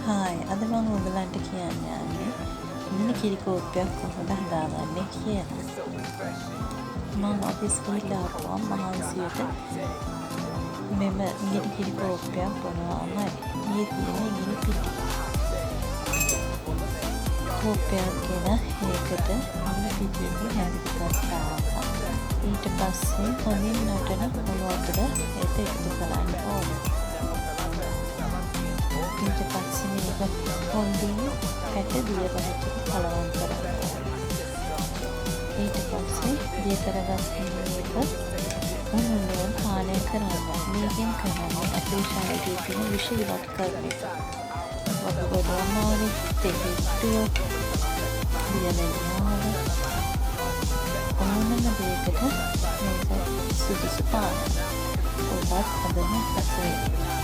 Hi අද මම ඔයගලන්ට කියන්න යන්නේ මිනි කිරි කෝප්පයක් කොහොමද හදාගන්නේ කියලා. මම ඔෆිස් ගිහිල්ලා ආපුවම මහන්සියට මෙම මිනි කිරි කෝප්පයක් බොනවාමයි. මේ තියෙන ගිනි පිටි. කෝප්පයක් ගෙන ඒකට අන්න පිටින් හැරිගත්තා. ඊට පස්සේ හොඳින් නටන මොනවද ඒක එකතු කරන්න ඕනේ. ඊට පස්සේ මේක හොඳින් පැට දියවලට කලවම් කරන්න. ඊට පස්සේ දිය කරගන්න මේක උණුවෙන් පානය කරන්න. මේකෙන් කරන්නේ අපේ ශරීරයේ තියෙන විෂ ඉවත් කරන එක. වතුර අමාරු තෙහෙට්ටුව දියලෙනවා. ඕනම දෙයකට මේක සුදුසු පාන. ඔබත් අදම රස වෙනවා.